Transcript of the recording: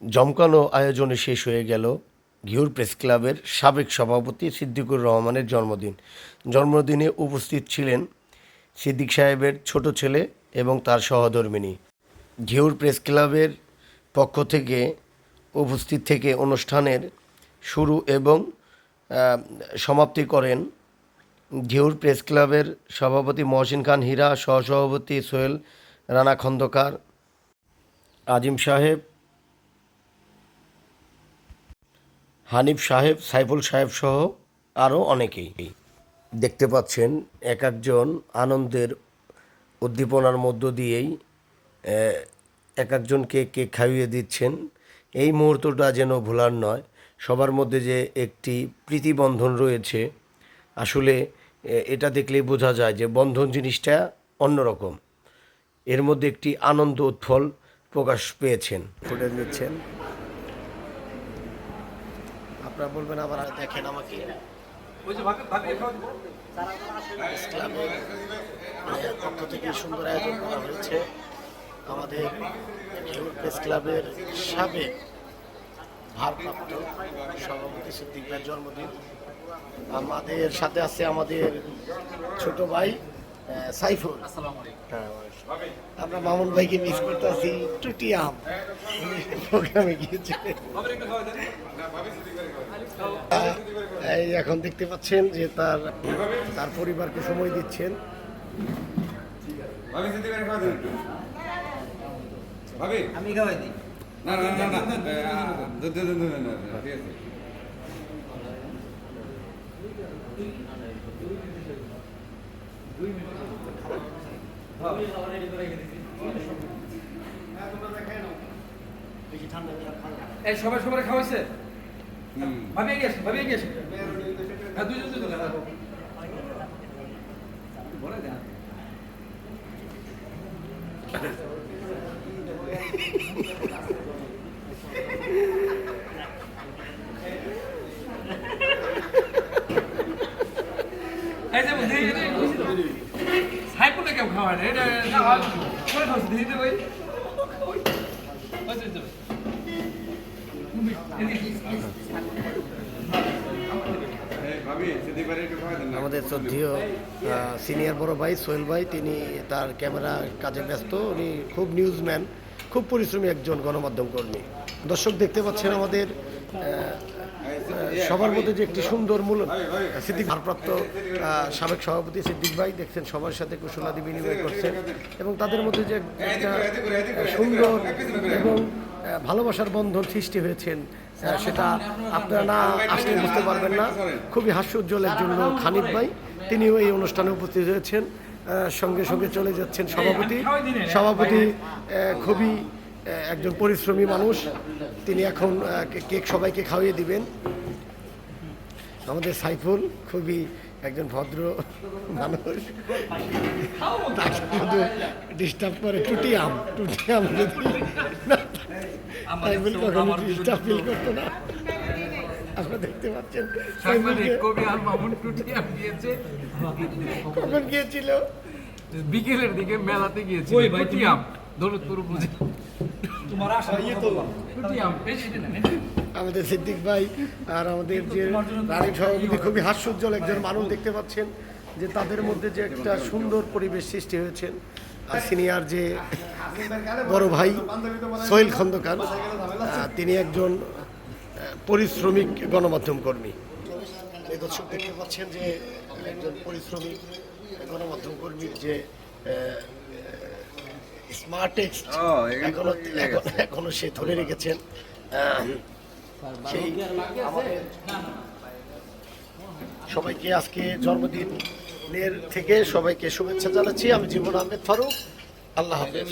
জমকানো আয়োজনে শেষ হয়ে গেল ঘিওর প্রেস ক্লাবের সাবেক সভাপতি সিদ্দিকুর রহমানের জন্মদিন। জন্মদিনে উপস্থিত ছিলেন সিদ্দিক সাহেবের ছোট ছেলে এবং তার সহধর্মিণী। ঘিওর প্রেস ক্লাবের পক্ষ থেকে উপস্থিত থেকে অনুষ্ঠানের শুরু এবং সমাপ্তি করেন ঘিওর প্রেস ক্লাবের সভাপতি মহসিন খান হীরা, সহসভাপতি সোহেল রানা খন্দকার, আজিম সাহেব, হানিফ সাহেব, সাইফুল সাহেব সহ আরও অনেকেই। দেখতে পাচ্ছেন এক একজন আনন্দের উদ্দীপনার মধ্য দিয়েই এক একজনকে কেক খাইয়ে দিচ্ছেন। এই মুহূর্তটা যেন ভোলার নয়। সবার মধ্যে যে একটি প্রীতিবন্ধন রয়েছে, আসলে এটা দেখলেই বোঝা যায় যে বন্ধন জিনিসটা অন্যরকম। এর মধ্যে একটি আনন্দ উৎফল প্রকাশ পেয়েছেন। ফুটে নিচ্ছেন, আপনারা বলবেন আবার দেখেন আমাকে। পক্ষ থেকে সুন্দর আয়োজন করা হয়েছে। আমাদের ঘিওর প্রেস ক্লাবের সাবেক ভারপ্রাপ্ত সভাপতি সিদ্দিক ভাইয়ের জন্মদিন। আমাদের সাথে আছে আমাদের ছোট ভাই সাইফুল। আমরা মামুন ভাইকে মিস করতেছি। টুটিয়াম প্রোগ্রামে গিয়েছে। এই এখন দেখতে পাচ্ছেন যে তার পরিবারকে সময় দিচ্ছেন। আমি খাওয়াই দিই। না না না না, ঠিক আছে। এই সবাই সবাই খাওয়াইছে। ভাবিয়ে গেছে, ভাবিয়ে গেছে। হ্যাঁ, দুজন বলে দেন। এই যে বুঝি সাইপুলে কেউ খাওয়ায় না। এটা করে খাওয়াছে দিতে ভাই। আমাদের শ্রদ্ধেয় সিনিয়র বড় ভাই সোহেল ভাই, তিনি তার ক্যামেরা কাজে ব্যস্ত। উনি খুব নিউজম্যান, খুব পরিশ্রমী একজন গণমাধ্যম কর্মী। দর্শক দেখতে পাচ্ছেন আমাদের সবার মধ্যে যে একটি সুন্দর মূল সিদ্দিক ভারপ্রাপ্ত সাবেক সভাপতি সিদ্দিক ভাই দেখছেন সবার সাথে কুশলাদি বিনিময় করছেন এবং তাদের মধ্যে যে একটা সুন্দর এবং ভালোবাসার বন্ধন সৃষ্টি হয়েছেন, সেটা আপনারা না আসলে বুঝতে পারবেন না। খুবই হাস্যোজ্জ্বল একজন লোক হানিফ ভাই, তিনিও এই অনুষ্ঠানে উপস্থিত হয়েছেন। সঙ্গে সঙ্গে চলে যাচ্ছেন সভাপতি খুবই একজন পরিশ্রমী মানুষ, তিনি এখন কেক সবাইকে খাওয়িয়ে দিবেন। আমাদের সাইফুল খুবই একজন ভদ্র মানুষ, ডিস্টার্ব করে। টুটিয়াম যদি সাইফুল কখনো ডিস্টার্ব ফিল করতো না। আপনারা দেখতে পাচ্ছেন কখন গিয়েছিল, বিকেলের দিকে মেলাতে গিয়েছিল দৌলতপুর বুঝে। আমাদের সিদ্দিক ভাই আর আমাদের যে রানী সভাপতি খুবই হাস্যোজ্জ্বল একজন মানুষ। দেখতে পাচ্ছেন যে তাদের মধ্যে যে একটা সুন্দর পরিবেশ সৃষ্টি হয়েছে। আর সিনিয়র যে বড় ভাই সোহেল খন্দকার, তিনি একজন পরিশ্রমিক গণমাধ্যম কর্মী। দর্শক দেখতে পাচ্ছেন যে একজন পরিশ্রমিক গণমাধ্যম কর্মীর যে স্মার্ট টেক্সট এখনো সে ধরে রেখেছেন। সেই আমাদের সবাইকে আজকে জন্মদিনের থেকে সবাইকে শুভেচ্ছা জানাচ্ছি। আমি জীবন আহমেদ ফারুক। আল্লাহ হাফেজ।